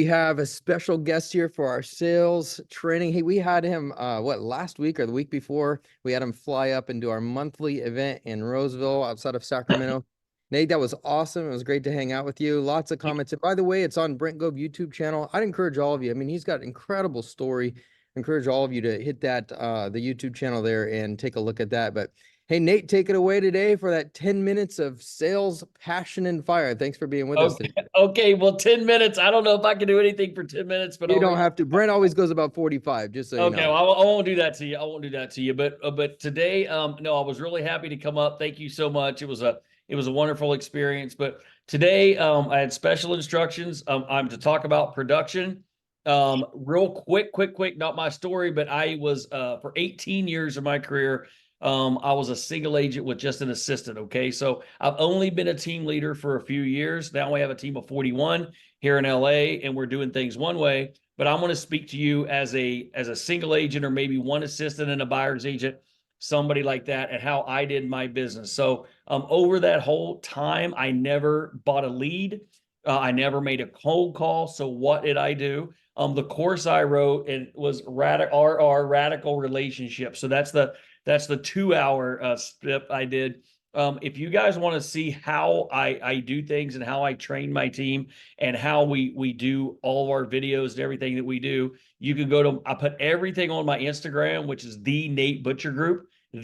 We have a special guest here for our sales training. Hey, we had him, last week or the week before? We had him fly up and do our monthly event in Roseville outside of Sacramento. Nate, that was awesome. It was great to hang out with you. Lots of comments. And by the way, it's on Brent Gove YouTube channel. I'd encourage all of you. I mean, he's got an incredible story. Encourage all of you to hit that, the YouTube channel there and take a look at that. But hey, Nate, take it away today for that 10 minutes of sales, passion, and fire. Thanks for being with us Okay. today. Okay. Well, 10 minutes. I don't know if I can do anything for 10 minutes, but You I'll don't make. have to. Brent always goes about 45, just so you Okay. know. Well, I won't do that to you. I won't do that to you. But today, no, I was really happy to come up. Thank you so much. It was a wonderful experience. But today, I had special instructions. I'm to talk about production. Real quick, not my story, but I was, for 18 years of my career, I was a single agent with just an assistant. Okay. So I've only been a team leader for a few years. Now we have a team of 41 here in LA, and we're doing things one way. But I'm going to speak to you as a single agent, or maybe one assistant and a buyer's agent, somebody like that, and how I did my business. So over that whole time, I never bought a lead. I never made a cold call. So what did I do? The course I wrote, it was Radical Relationships. So that's the 2 hour step I did. If you guys want to see how I do things and how I train my team and how we do all of our videos and everything that we do, you can go to, I put everything on my Instagram, which is the Nate Butcher Group on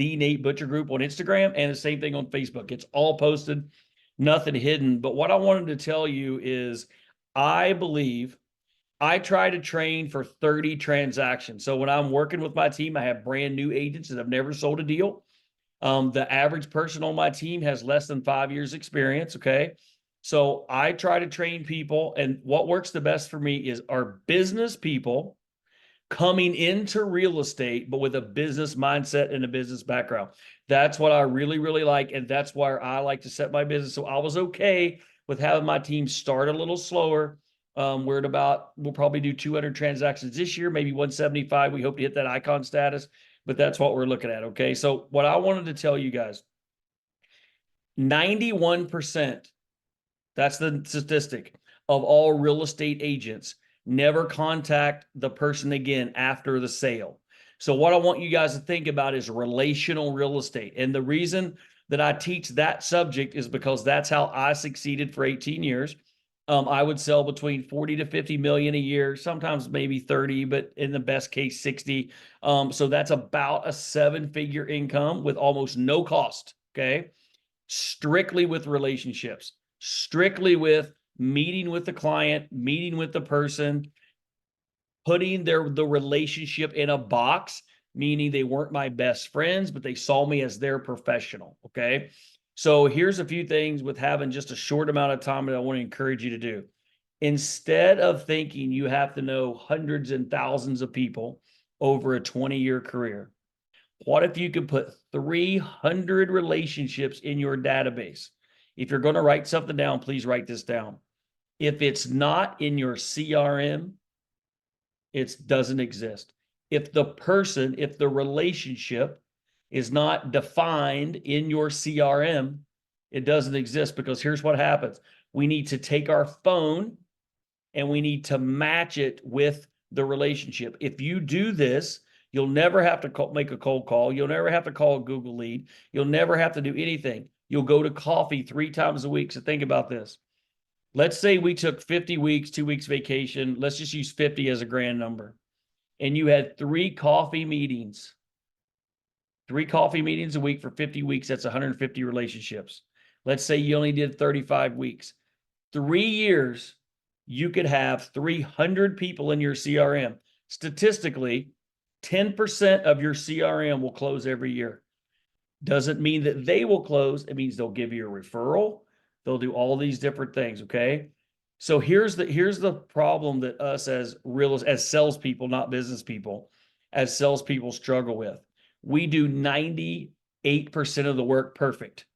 Instagram, and the same thing on Facebook. It's all posted, nothing hidden. But what I wanted to tell you is I believe I try to train for 30 transactions. So when I'm working with my team, I have brand new agents that have never sold a deal. The average person on my team has less than 5 years experience. Okay. So I try to train people, and what works the best for me is our business people coming into real estate, but with a business mindset and a business background. That's what I really, really like. And that's where I like to set my business. So I was okay with having my team start a little slower. We'll probably do 200 transactions this year, maybe 175. We hope to hit that icon status, but that's what we're looking at. Okay. So what I wanted to tell you guys, 91%, that's the statistic, of all real estate agents never contact the person again after the sale. So what I want you guys to think about is relational real estate. And the reason that I teach that subject is because that's how I succeeded for 18 years. I would sell between 40 to 50 million a year, sometimes maybe 30, but in the best case, 60. So that's about a 7-figure income with almost no cost. Okay. Strictly with relationships, strictly with meeting with the client, meeting with the person, putting the relationship in a box, meaning they weren't my best friends, but they saw me as their professional. Okay. So here's a few things with having just a short amount of time that I want to encourage you to do. Instead of thinking you have to know hundreds and thousands of people over a 20-year career, what if you could put 300 relationships in your database? If you're going to write something down, please write this down. If it's not in your CRM, it doesn't exist. If the relationship is not defined in your CRM, it doesn't exist, because here's what happens. We need to take our phone and we need to match it with the relationship. If you do this, you'll never have to make a cold call. You'll never have to call a Google lead. You'll never have to do anything. You'll go to coffee 3 times a week. So think about this. Let's say we took 50 weeks, 2 weeks vacation. Let's just use 50 as a grand number. And you had 3 coffee meetings. 3 coffee meetings a week for 50 weeks. That's 150 relationships. Let's say you only did 35 weeks. 3 years, you could have 300 people in your CRM. Statistically, 10% of your CRM will close every year. Doesn't mean that they will close. It means they'll give you a referral. They'll do all these different things. Okay. So here's the problem that us as salespeople, not business people, as salespeople struggle with. We do 98% of the work perfect.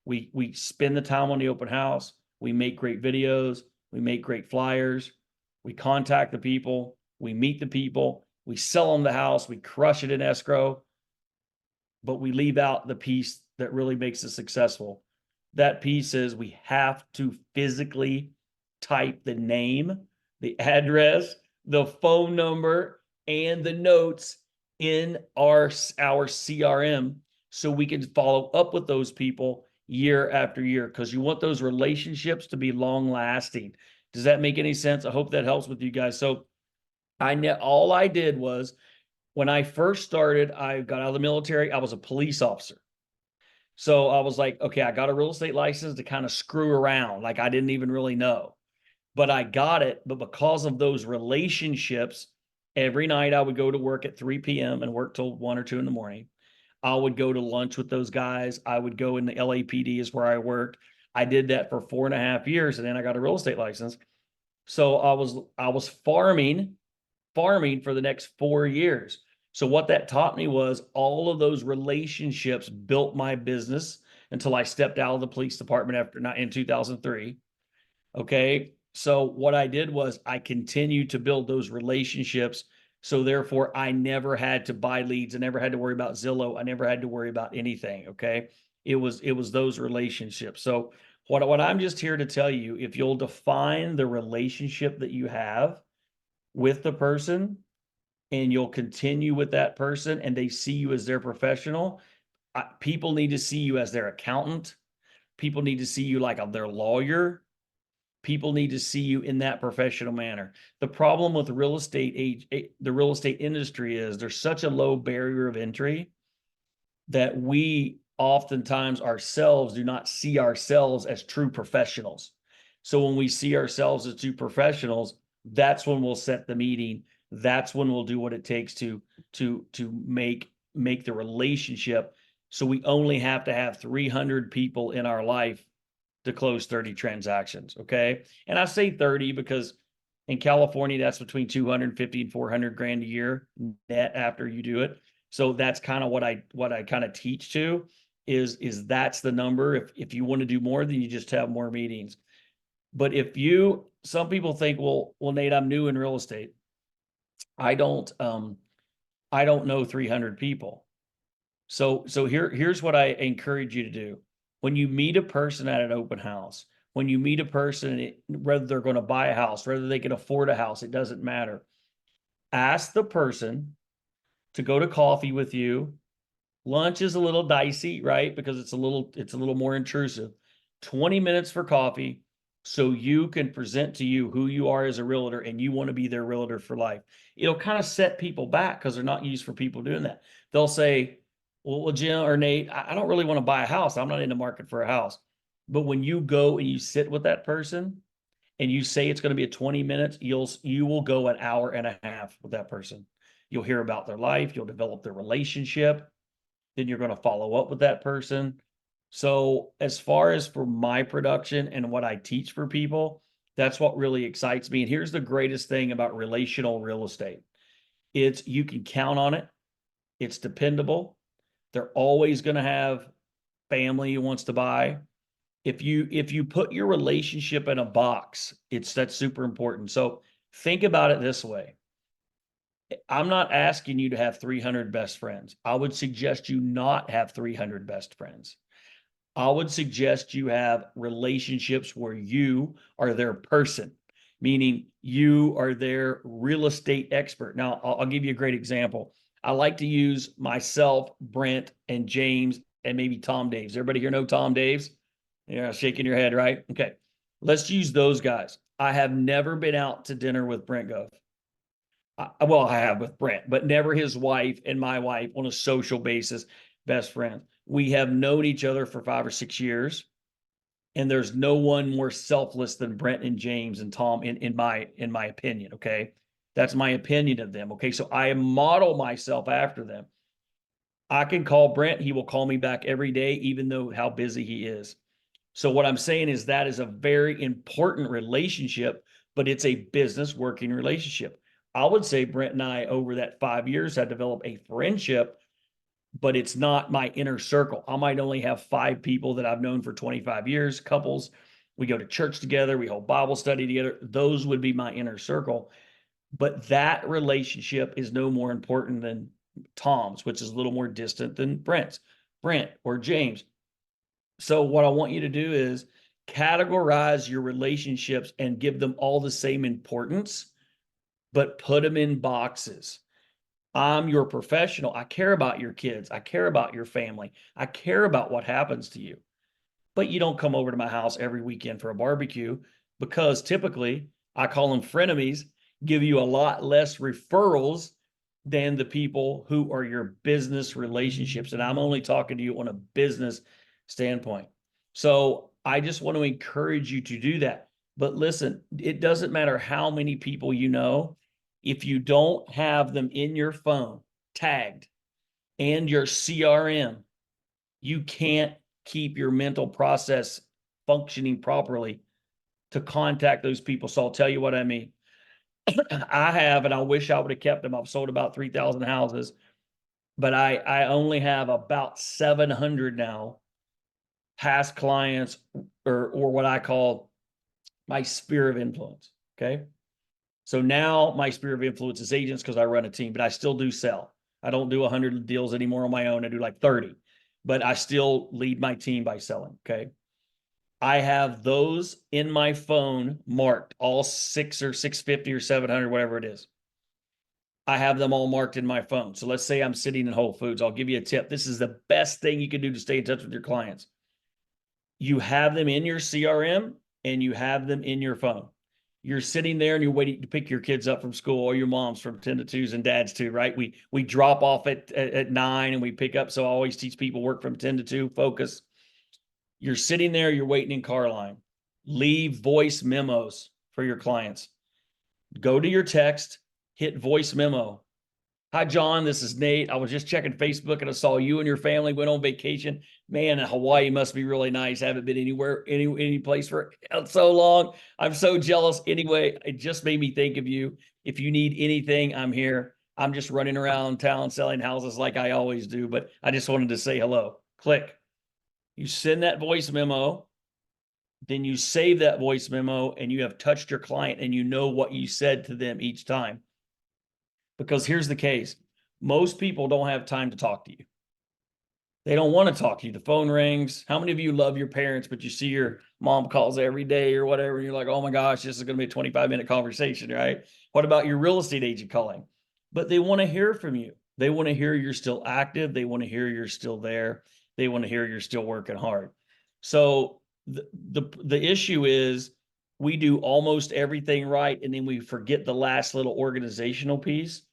We spend the time on the open house. We make great videos. We make great flyers. We contact the people. We meet the people. We sell them the house. We crush it in escrow. But we leave out the piece that really makes us successful. That piece is we have to physically type the name, the address, the phone number, and the notes in our CRM so we can follow up with those people year after year, because you want those relationships to be long lasting. Does that make any sense? I hope that helps with you guys. So I know all I did was, when I first started, I got out of the military, I was a police officer. So I was like, okay, I got a real estate license to kind of screw around. Like I didn't even really know, but I got it. But because of those relationships, every night I would go to work at 3 p.m. and work till 1 or 2 in the morning. I would go to lunch with those guys. I would go in the LAPD is where I worked. I did that for 4.5 years, and then I got a real estate license. So I was farming for the next 4 years. So what that taught me was all of those relationships built my business until I stepped out of the police department in 2003. Okay. So what I did was I continued to build those relationships. So therefore I never had to buy leads. I never had to worry about Zillow. I never had to worry about anything. Okay. It was those relationships. So what I'm just here to tell you, if you'll define the relationship that you have with the person, and you'll continue with that person, and they see you as their professional, people need to see you as their accountant. People need to see you like their lawyer. People need to see you in that professional manner. The problem with the real estate industry is there's such a low barrier of entry that we oftentimes ourselves do not see ourselves as true professionals. So when we see ourselves as true professionals, that's when we'll set the meeting. That's when we'll do what it takes to make the relationship. So we only have to have 300 people in our life to close 30 transactions. Okay. And I say 30 because in California, that's between 250 and 400 grand a year net after you do it. So that's kind of what I kind of teach to is that's the number. If you want to do more, then you just have more meetings. But some people think, well, Nate, I'm new in real estate. I don't know 300 people. So here's what I encourage you to do. When you meet a person at an open house, when you meet a person, whether they're going to buy a house, whether they can afford a house, it doesn't matter. Ask the person to go to coffee with you. Lunch is a little dicey, right? Because it's a little more intrusive. 20 minutes for coffee so you can present to you who you are as a realtor, and you want to be their realtor for life. It'll kind of set people back because they're not used for people doing that. They'll say, well, Jim or Nate, I don't really want to buy a house. I'm not in the market for a house. But when you go and you sit with that person and you say it's going to be a 20 minutes, you will go an hour and a half with that person. You'll hear about their life. You'll develop their relationship. Then you're going to follow up with that person. So as far as for my production and what I teach for people, that's what really excites me. And here's the greatest thing about relational real estate. You can count on it. It's dependable. They're always going to have family who wants to buy. If you put your relationship in a box, that's super important. So think about it this way. I'm not asking you to have 300 best friends. I would suggest you not have 300 best friends. I would suggest you have relationships where you are their person, meaning you are their real estate expert. Now, I'll give you a great example. I like to use myself, Brent, and James, and maybe Tom Daves. Everybody here know Tom Daves? Yeah, shaking your head, right? Okay. Let's use those guys. I have never been out to dinner with Brent Gove. I have with Brent, but never his wife and my wife on a social basis, best friends. We have known each other for 5 or 6 years, and there's no one more selfless than Brent and James and Tom in my opinion. Okay. That's my opinion of them. Okay. So I model myself after them. I can call Brent. He will call me back every day, even though how busy he is. So what I'm saying is that is a very important relationship, but it's a business working relationship. I would say Brent and I, over that 5 years, have developed a friendship, but it's not my inner circle. I might only have 5 people that I've known for 25 years, couples. We go to church together. We hold Bible study together. Those would be my inner circle. But that relationship is no more important than Tom's, which is a little more distant than Brent or James. So what I want you to do is categorize your relationships and give them all the same importance, but put them in boxes. I'm your professional. I care about your kids. I care about your family. I care about what happens to you. But you don't come over to my house every weekend for a barbecue, because typically I call them frenemies, give you a lot less referrals than the people who are your business relationships. And I'm only talking to you on a business standpoint. So I just want to encourage you to do that. But listen, it doesn't matter how many people you know, if you don't have them in your phone tagged and your CRM, you can't keep your mental process functioning properly to contact those people. So I'll tell you what I mean. I have, and I wish I would have kept them. I've sold about 3,000 houses, but I only have about 700 now past clients, or what I call my sphere of influence. Okay. So now my sphere of influence is agents, because I run a team, but I still do sell. I don't do 100 deals anymore on my own. I do like 30, but I still lead my team by selling. Okay. I have those in my phone marked, all 650 or 700, whatever it is. I have them all marked in my phone. So let's say I'm sitting in Whole Foods. I'll give you a tip. This is the best thing you can do to stay in touch with your clients. You have them in your CRM and you have them in your phone. You're sitting there and you're waiting to pick your kids up from school, or your moms from 10 to 2s and dads too, right? We drop off at 9 and we pick up. So I always teach people work from 10 to 2, focus. You're sitting there, you're waiting in car line. Leave voice memos for your clients. Go to your text, hit voice memo. Hi, John, this is Nate. I was just checking Facebook and I saw you and your family went on vacation. Man, Hawaii must be really nice. Haven't been anywhere, any place for so long. I'm so jealous. Anyway, it just made me think of you. If you need anything, I'm here. I'm just running around town selling houses like I always do, but I just wanted to say hello. Click. You send that voice memo, then you save that voice memo, and you have touched your client and you know what you said to them each time. Because here's the case. Most people don't have time to talk to you. They don't want to talk to you. The phone rings. How many of you love your parents, but you see your mom calls every day or whatever, and you're like, oh my gosh, this is going to be a 25-minute conversation, right? What about your real estate agent calling? But they want to hear from you. They want to hear you're still active. They want to hear you're still there. They want to hear you're still working hard. So the issue is, we do almost everything right, and then we forget the last little organizational piece.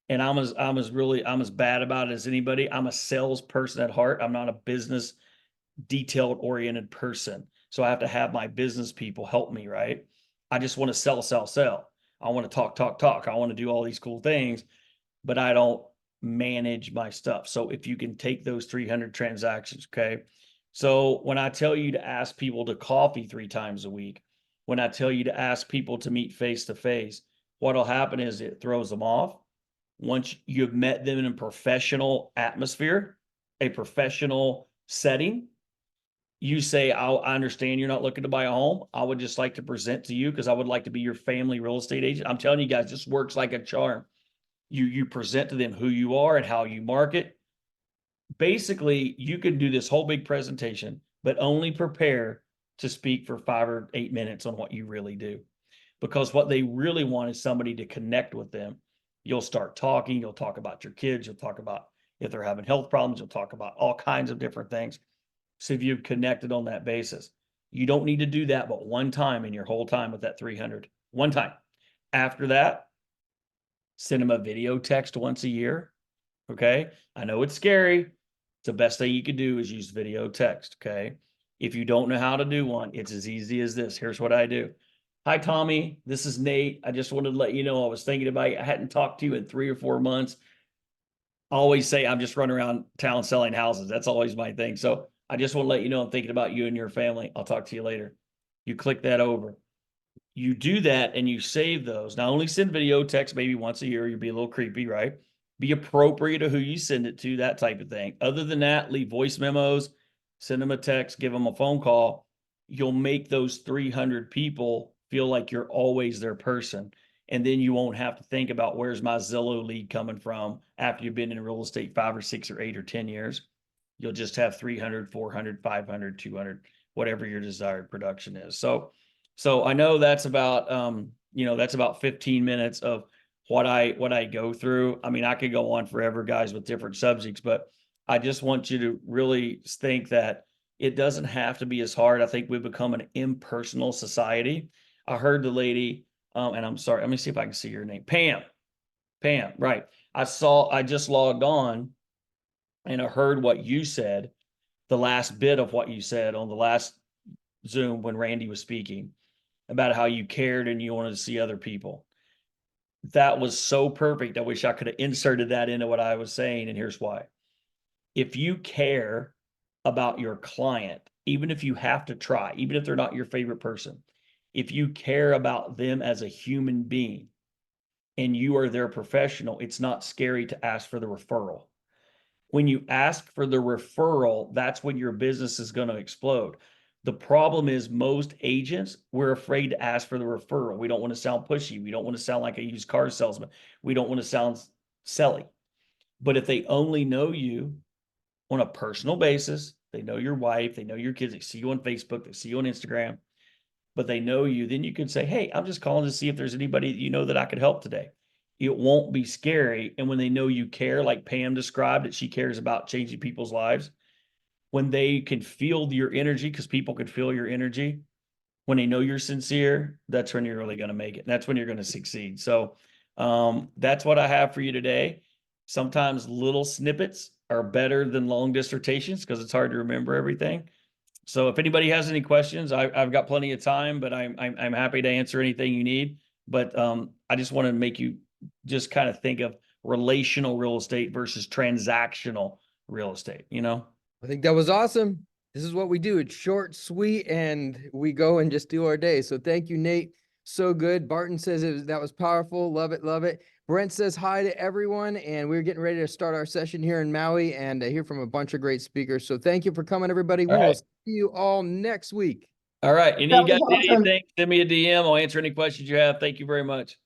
And I'm as bad about it as anybody. I'm a salesperson at heart. I'm not a business detailed oriented person. So I have to have my business people help me, right? I just want to sell, sell, sell. I want to talk, talk, talk. I want to do all these cool things, but I don't manage my stuff. So if you can take those 300 transactions, okay? So when I tell you to ask people to coffee 3 times a week, when I tell you to ask people to meet face to face, what'll happen is it throws them off. Once you've met them in a professional atmosphere, a professional setting, you say, I understand you're not looking to buy a home. I would just like to present to you, because I would like to be your family real estate agent. I'm telling you guys, this works like a charm. You present to them who you are and how you market. Basically, you can do this whole big presentation, but only prepare to speak for 5 or 8 minutes on what you really do. Because what they really want is somebody to connect with them. You'll start talking. You'll talk about your kids. You'll talk about if they're having health problems. You'll talk about all kinds of different things. So if you've connected on that basis, you don't need to do that but one time in your whole time with that 300. One time. After that, send them a video text once a year. Okay. I know it's scary. It's the best thing you could do is use video text. Okay. If you don't know how to do one, it's as easy as this. Here's what I do. Hi, Tommy. This is Nate. I just wanted to let you know I was thinking about you. I hadn't talked to you in 3 or 4 months. I always say I'm just running around town selling houses. That's always my thing. So I just want to let you know I'm thinking about you and your family. I'll talk to you later. You click that over. You do that and you save those. Not only send video text maybe once a year, you'll be a little creepy, right? Be appropriate to who you send it to, that type of thing. Other than that, leave voice memos, send them a text, give them a phone call. You'll make those 300 people feel like you're always their person. And then you won't have to think about, where's my Zillow lead coming from after you've been in real estate 5 or 6 or 8 or 10 years. You'll just have 300, 400, 500, 200, whatever your desired production is. So I know that's about, that's about 15 minutes of what I go through. I mean, I could go on forever, guys, with different subjects, but I just want you to really think that it doesn't have to be as hard. I think we've become an impersonal society. I heard the lady, and I'm sorry, let me see if I can see your name. Pam, right. I just logged on and I heard what you said, the last bit of what you said on the last Zoom when Randy was speaking about how you cared and you wanted to see other people. That was so perfect. I wish I could have inserted that into what I was saying. And here's why. If you care about your client, even if you have to try, even if they're not your favorite person, if you care about them as a human being and you are their professional, it's not scary to ask for the referral. When you ask for the referral, that's when your business is going to explode. The problem is most agents, we're afraid to ask for the referral. We don't want to sound pushy. We don't want to sound like a used car salesman. We don't want to sound selly. But if they only know you on a personal basis, they know your wife, they know your kids, they see you on Facebook, they see you on Instagram, but they know you, then you could say, hey, I'm just calling to see if there's anybody that you know that I could help today. It won't be scary. And when they know you care, like Pam described, that she cares about changing people's lives, when they can feel your energy, because people can feel your energy, when they know you're sincere, that's when you're really going to make it. That's when you're going to succeed. So that's what I have for you today. Sometimes little snippets are better than long dissertations because it's hard to remember everything. So if anybody has any questions, I've got plenty of time, but I'm happy to answer anything you need. But I just want to make you just kind of think of relational real estate versus transactional real estate, I think that was awesome. This is what we do. It's short, sweet, and we go and just do our day. So thank you, Nate. So good. Barton says that was powerful. Love it, love it. Brent says hi to everyone, and we're getting ready to start our session here in Maui and hear from a bunch of great speakers. So thank you for coming, everybody. We will see you all next week. All right. Any That of you guys was need awesome. anything, send me a DM. I'll answer any questions you have. Thank you very much.